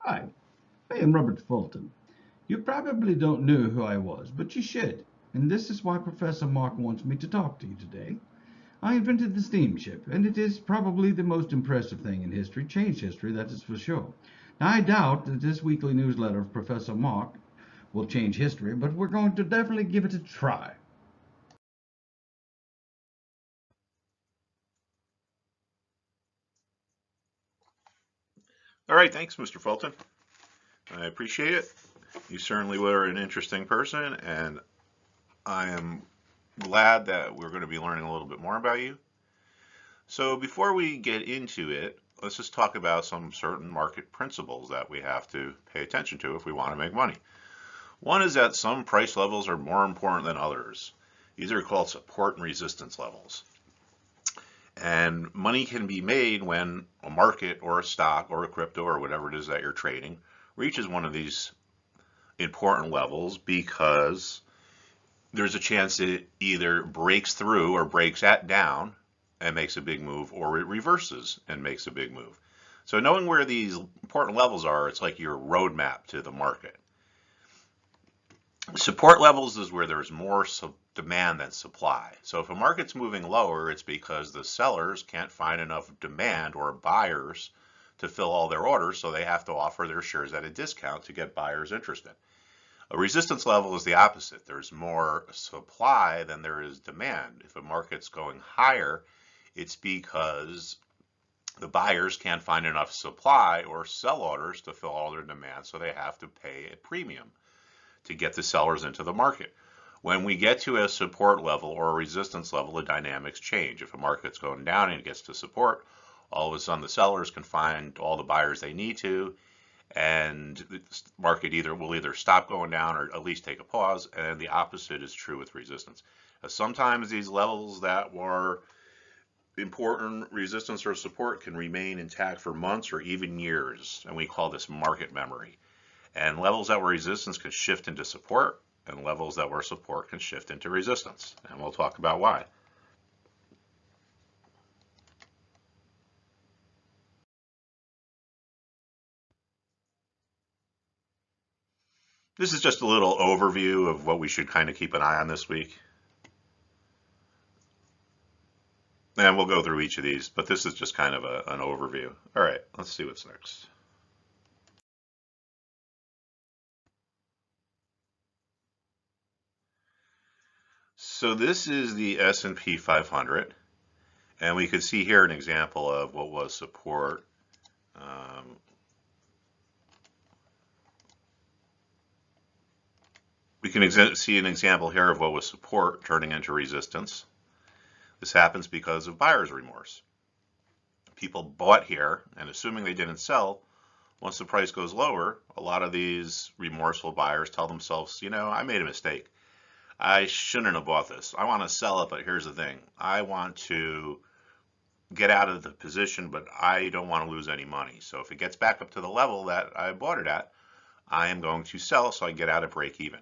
Hi, I am Robert Fulton. You probably don't know who I was, but you should. And this is why Professor Mark wants me to talk to you today. I invented the steamship, and it is probably the most impressive thing in history, changed history, that is for sure. Now, I doubt that this weekly newsletter of Professor Mark will change history, but we're going to definitely give it a try. All right, thanks, Mr. Fulton. I appreciate it. You certainly were an interesting person, and I am glad that we're going to be learning a little bit more about you. So, before we get into it, let's just talk about some certain market principles that we have to pay attention to if we want to make money. One is that some price levels are more important than others. These are called support and resistance levels. And money can be made when a market or a stock or a crypto or whatever it is that you're trading reaches one of these important levels because there's a chance it either breaks through or breaks at down and makes a big move, or it reverses and makes a big move. So knowing where these important levels are, it's like your roadmap to the market. Support levels is where there's more demand than supply. So if a market's moving lower, it's because the sellers can't find enough demand or buyers to fill all their orders, so they have to offer their shares at a discount to get buyers interested. A resistance level is the opposite. There's more supply than there is demand. If a market's going higher, it's because the buyers can't find enough supply or sell orders to fill all their demand, so they have to pay a premium to get the sellers into the market. When we get to a support level or a resistance level, the dynamics change. If a market's going down and it gets to support, all of a sudden the sellers can find all the buyers they need to, and the market will either stop going down or at least take a pause, and the opposite is true with resistance. Sometimes these levels that were important resistance or support can remain intact for months or even years, and we call this market memory. And levels that were resistance can shift into support, and levels that were support can shift into resistance. And we'll talk about why. This is just a little overview of what we should kind of keep an eye on this week. And we'll go through each of these, but this is just kind of an overview. All right, let's see what's next. So this is the S&P 500, and we could see here an example of what was support. Um, we can see an example here of what was support turning into resistance. This happens because of buyer's remorse. People bought here, and assuming they didn't sell, once the price goes lower, a lot of these remorseful buyers tell themselves, I made a mistake. I shouldn't have bought this. I want to sell it, but here's the thing. I want to get out of the position, but I don't want to lose any money. So if it gets back up to the level that I bought it at, I am going to sell so I get out at break even.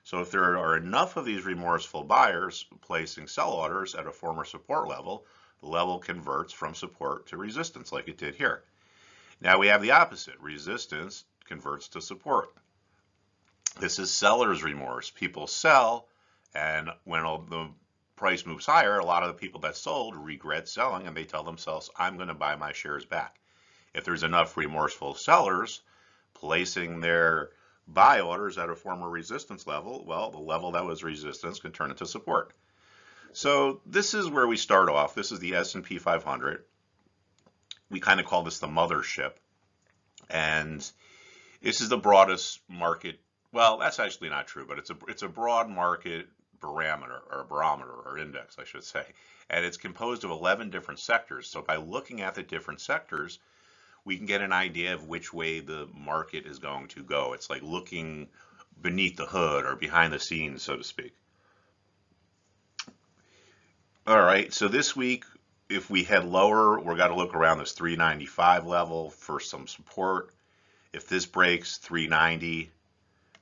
So if there are enough of these remorseful buyers placing sell orders at a former support level, the level converts from support to resistance like it did here. Now we have the opposite. Resistance converts to support. This is seller's remorse. People sell, and when the price moves higher, a lot of the people that sold regret selling, and they tell themselves, I'm going to buy my shares back. If there's enough remorseful sellers placing their buy orders at a former resistance level, well, the level that was resistance can turn into support. So this is where we start off. This is the S&P 500. We kind of call this the mothership. And this is the broadest market. Well, that's actually not true, but it's a broad market barometer or index, I should say. And it's composed of 11 different sectors. So by looking at the different sectors, we can get an idea of which way the market is going to go. It's like looking beneath the hood or behind the scenes, so to speak. All right, so this week, if we head lower, we're got to look around this 395 level for some support. If this breaks 390,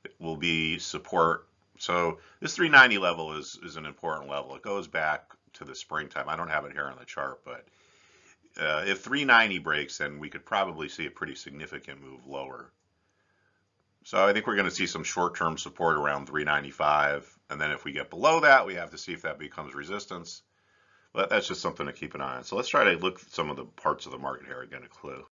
it will be support. So this 390 level is an important level. It goes back to the springtime. I don't have it here on the chart, but if 390 breaks, then we could probably see a pretty significant move lower So I think we're going to see some short-term support around 395, and then if we get below that, we have to see if that becomes resistance. But that's just something to keep an eye on. So let's try to look at some of the parts of the market here, get a clue.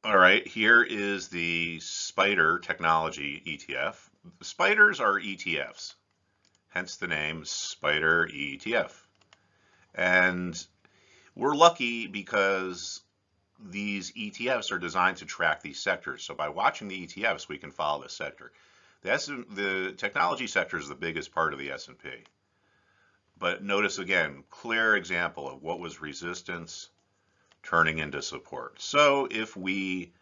All right, here is the Spider Technology ETF. The Spiders are ETFs, hence the name Spider ETF. And we're lucky because these ETFs are designed to track these sectors. So by watching the ETFs, we can follow the sector. The technology sector is the biggest part of the S&P. But notice again, clear example of what was resistance turning into support. So if we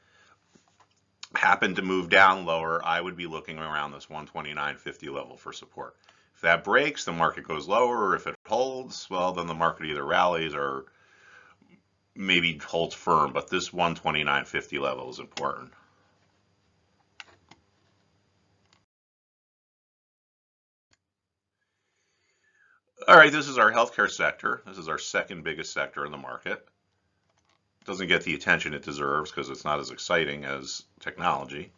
happen to move down lower, I would be looking around this 129.50 level for support. If that breaks, the market goes lower. If it holds, well, then the market either rallies or maybe holds firm, but this 129.50 level is important. All right, this is our healthcare sector. This is our second biggest sector in the market. It doesn't get the attention it deserves because it's not as exciting as technology,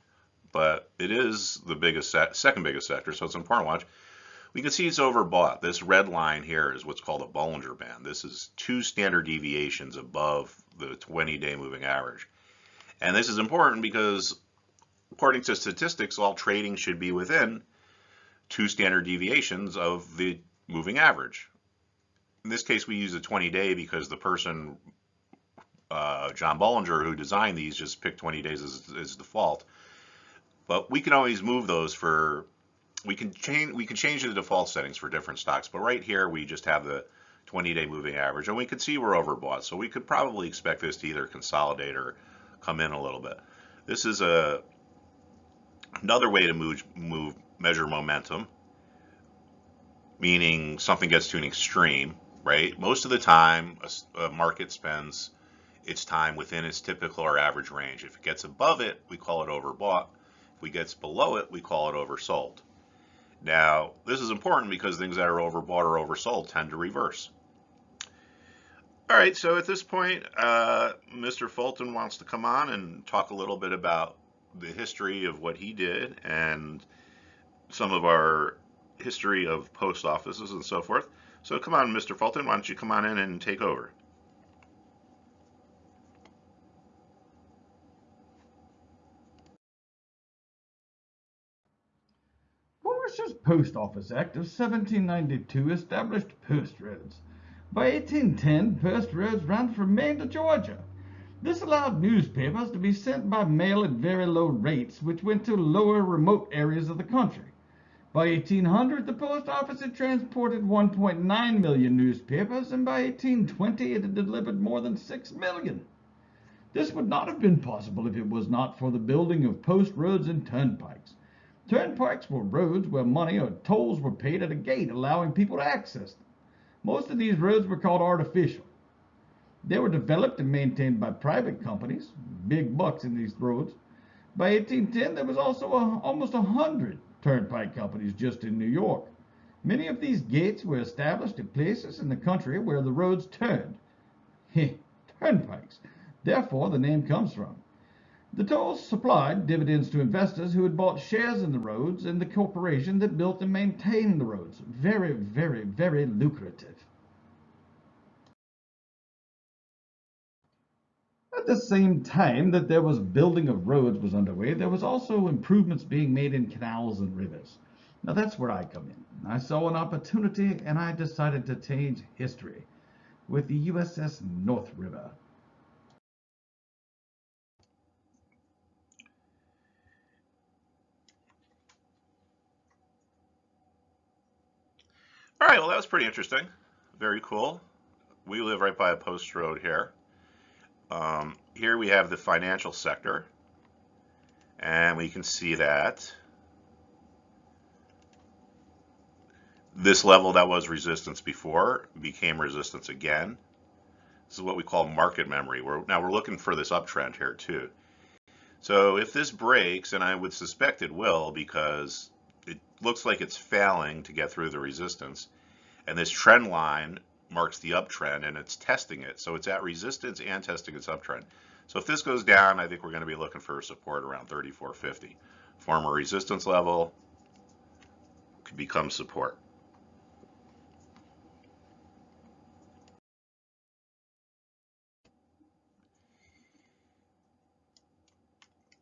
but it is the biggest, second biggest sector, so it's important to watch. We can see it's overbought. This red line here is what's called a Bollinger Band. This is 2 standard deviations above the 20-day moving average. And this is important because according to statistics, all trading should be within 2 standard deviations of the moving average. In this case, we use a 20-day because the person, John Bollinger, who designed these, just picked 20 days as default. But we can always move those for, we can change the default settings for different stocks. But right here, we just have the 20-day moving average, and we can see we're overbought. So we could probably expect this to either consolidate or come in a little bit. This is another way to measure momentum, meaning something gets to an extreme, right? Most of the time, a market spends its time within its typical or average range. If it gets above it, we call it overbought. If we get below it, we call it oversold. Now, this is important because things that are overbought or oversold tend to reverse. All right, so at this point, Mr. Fulton wants to come on and talk a little bit about the history of what he did and some of our history of post offices and so forth. So come on, Mr. Fulton, why don't you come on in and take over? Forster's Post Office Act of 1792 established post roads. By 1810, post roads ran from Maine to Georgia. This allowed newspapers to be sent by mail at very low rates, which went to lower remote areas of the country. By 1800, the post office had transported 1.9 million newspapers, and by 1820 it had delivered more than 6 million. This would not have been possible if it was not for the building of post roads and turnpikes. Turnpikes were roads where money or tolls were paid at a gate, allowing people to access them. Most of these roads were called artificial. They were developed and maintained by private companies, big bucks in these roads. By 1810, there was also almost 100 turnpike companies just in New York. Many of these gates were established at places in the country where the roads turned. Turnpikes. Therefore, the name comes from. The tolls supplied dividends to investors who had bought shares in the roads and the corporation that built and maintained the roads. Very, very, very lucrative. At the same time that there was building of roads was underway, there was also improvements being made in canals and rivers. Now that's where I come in. I saw an opportunity and I decided to change history with the USS North River. All right, well, that was pretty interesting. Very cool. We live right by a post road here. Here we have the financial sector, and we can see that this level that was resistance before became resistance again. This is what we call market memory. Now we're looking for this uptrend here too. So if this breaks, and I would suspect it will because it looks like it's failing to get through the resistance, and this trend line marks the uptrend, and it's testing it. So it's at resistance and testing its uptrend. So if this goes down, I think we're going to be looking for support around 34.50. Former resistance level could become support.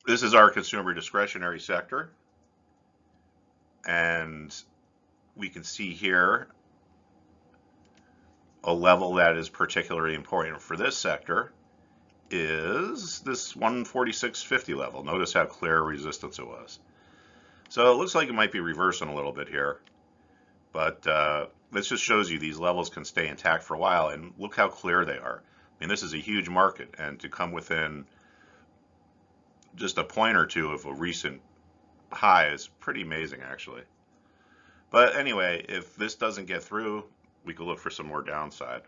This is our consumer discretionary sector. And we can see here a level that is particularly important for this sector is this 146.50 level. Notice how clear resistance it was. So it looks like it might be reversing a little bit here, but this just shows you these levels can stay intact for a while, and look how clear they are. I mean, this is a huge market, and to come within just a point or two of a recent high is pretty amazing, actually. But anyway, if this doesn't get through, we could look for some more downside.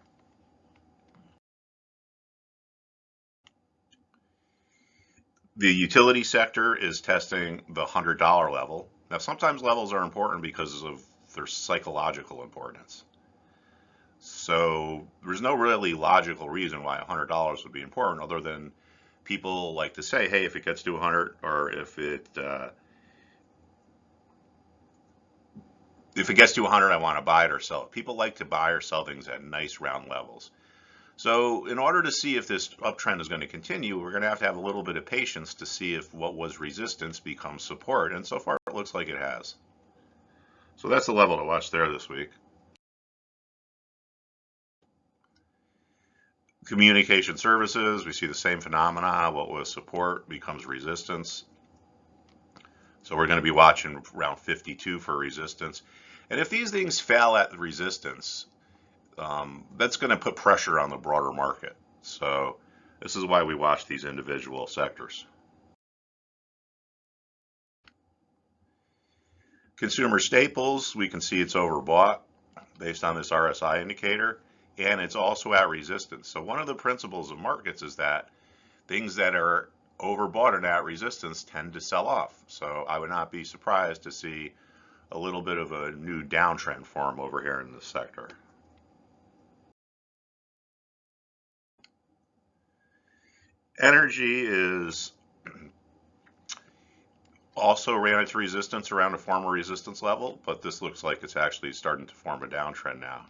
The utility sector is testing the $100 level. Now, sometimes levels are important because of their psychological importance. So there's no really logical reason why $100 would be important, other than people like to say, hey, if it gets to 100, or if it gets to 100, I want to buy it or sell it. People like to buy or sell things at nice round levels. So in order to see if this uptrend is going to continue, we're going to have a little bit of patience to see if what was resistance becomes support. And so far, it looks like it has. So that's the level to watch there this week. Communication services, we see the same phenomena. What was support becomes resistance. So we're going to be watching around 52 for resistance. And if these things fail at the resistance, that's going to put pressure on the broader market. So this is why we watch these individual sectors. Consumer staples, we can see it's overbought based on this RSI indicator, and it's also at resistance. So one of the principles of markets is that things that are overbought and at resistance tend to sell off. So I would not be surprised to see a little bit of a new downtrend form over here in this sector. Energy is also ran its resistance around a former resistance level, but this looks like it's actually starting to form a downtrend now.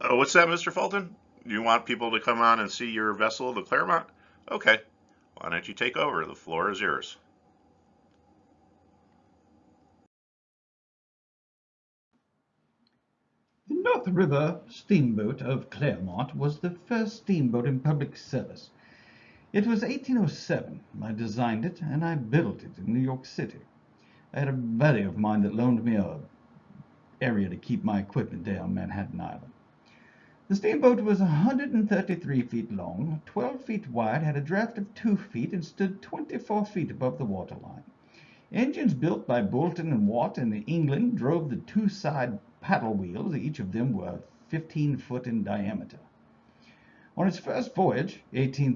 Oh, what's that, Mr. Fulton? You want people to come on and see your vessel, the Claremont? Okay, why don't you take over? The floor is yours. The North River steamboat of Claremont was the first steamboat in public service. It was 1807. I designed it, and I built it in New York City. I had a buddy of mine that loaned me a area to keep my equipment there on Manhattan Island. The steamboat was 133 feet long, 12 feet wide, had a draft of 2 feet, and stood 24 feet above the waterline. Engines built by Boulton and Watt in England drove the two side paddle wheels. Each of them were 15 foot in diameter. On its first voyage, August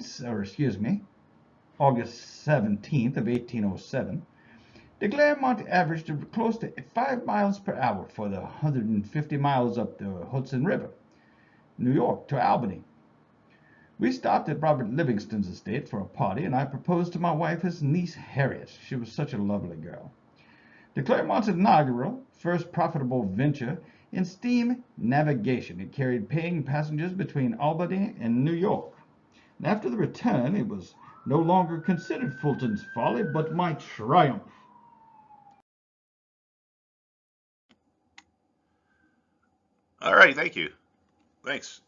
17th of 1807, the Claremont averaged close to 5 miles per hour for the 150 miles up the Hudson River, New York to Albany. We stopped at Robert Livingston's estate for a party, and I proposed to my wife, his niece Harriet. She was such a lovely girl. The Claremont's inaugural, first profitable venture in steam navigation. It carried paying passengers between Albany and New York. And after the return, it was no longer considered Fulton's folly, but my triumph. All right, thank you. Thanks,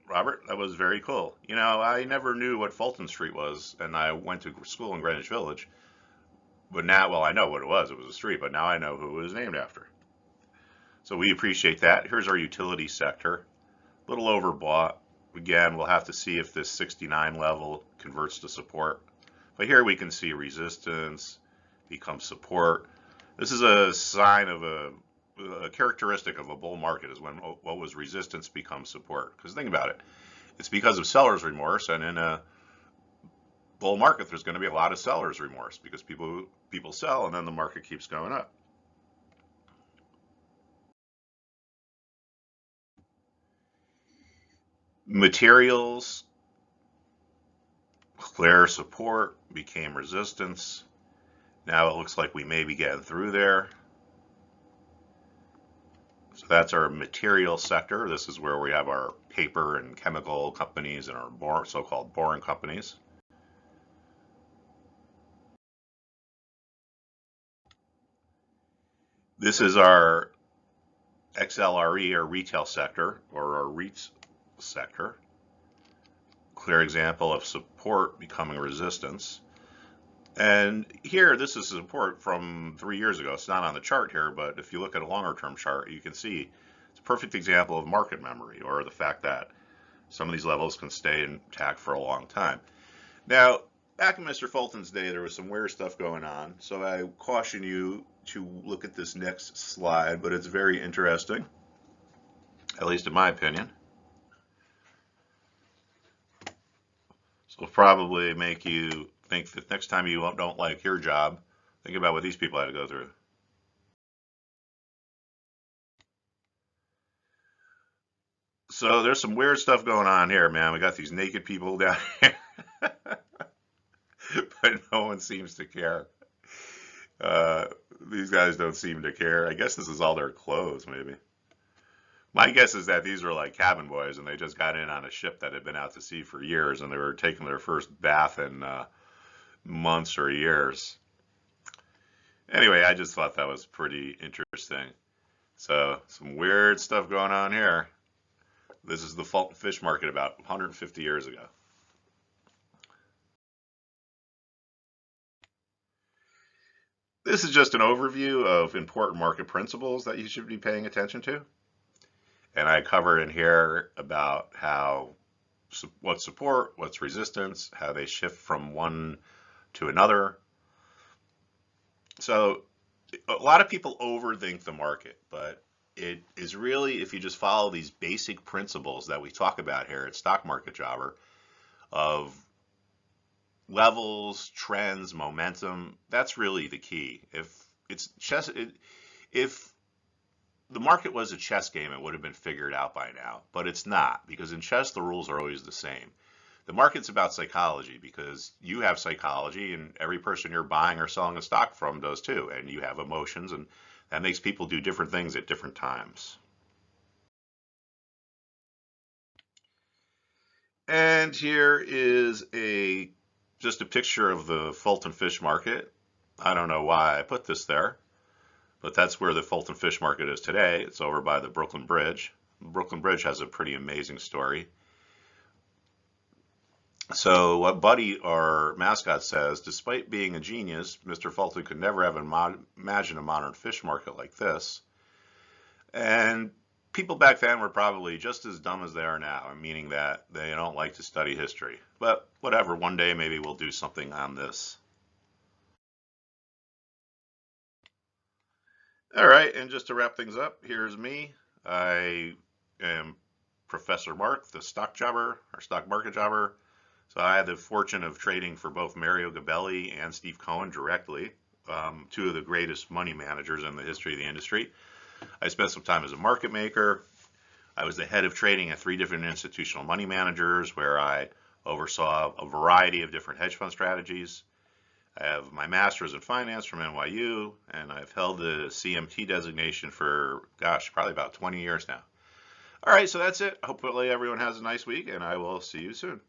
Robert. That was very cool. You know, I never knew what Fulton Street was, and I went to school in Greenwich Village. But now, well, I know what it was. It was a street, but now I know who it was named after. So we appreciate that. Here's our utility sector. A little overbought. Again, we'll have to see if this 69 level converts to support. But here we can see resistance become support. This is a sign of a characteristic of a bull market, is when what was resistance becomes support. Because think about it. It's because of seller's remorse, and in a bull market, there's going to be a lot of seller's remorse because people sell, and then the market keeps going up. Materials, clear support became resistance. Now it looks like we may be getting through there. So that's our material sector. This is where we have our paper and chemical companies and our so-called boring companies. This is our XLRE, or retail sector, or our REITs sector. Clear example of support becoming resistance. And here, this is support from 3 years ago. It's not on the chart here, but if you look at a longer term chart, you can see it's a perfect example of market memory, or the fact that some of these levels can stay intact for a long time. Now, back in Mr. Fulton's day, there was some weird stuff going on, so I caution you to look at this next slide, but it's very interesting, at least in my opinion. So it'll probably make you think that next time you don't like your job, think about what these people had to go through. So there's some weird stuff going on here, man. We got these naked people down here, but no one seems to care. These guys don't seem to care. I guess this is all their clothes, maybe. My guess is that these were like cabin boys, and they just got in on a ship that had been out to sea for years, and they were taking their first bath in months or years. Anyway, I just thought that was pretty interesting. So some weird stuff going on here. This is the Fulton fish market about 150 years ago. This is just an overview of important market principles that you should be paying attention to. And I cover in here about how what's support, what's resistance, how they shift from one to another. So a lot of people overthink the market, but it is really, if you just follow these basic principles that we talk about here at Stock Market Jobber, of levels, trends, momentum, that's really the key. If the market was a chess game, it would have been figured out by now, but it's not, because in chess the rules are always the same. The market's about psychology, because you have psychology, and every person you're buying or selling a stock from does too, and you have emotions, and that makes people do different things at different times. And here is just a picture of the Fulton fish market. I don't know why I put this there, but that's where the Fulton fish market is today. It's over by the Brooklyn Bridge. The Brooklyn Bridge has a pretty amazing story. So what Buddy, our mascot, says, despite being a genius, Mr. Fulton could never have imagined a modern fish market like this. And people back then were probably just as dumb as they are now, meaning that they don't like to study history. But whatever, one day maybe we'll do something on this. All right, and just to wrap things up, here's me. I am Professor Mark, the stock jobber, or stock market jobber. So I had the fortune of trading for both Mario Gabelli and Steve Cohen directly, two of the greatest money managers in the history of the industry. I spent some time as a market maker. I was the head of trading at 3 different institutional money managers, where I oversaw a variety of different hedge fund strategies. I have my master's in finance from NYU, and I've held the CMT designation for, gosh, probably about 20 years now. All right, so that's it. Hopefully everyone has a nice week, and I will see you soon.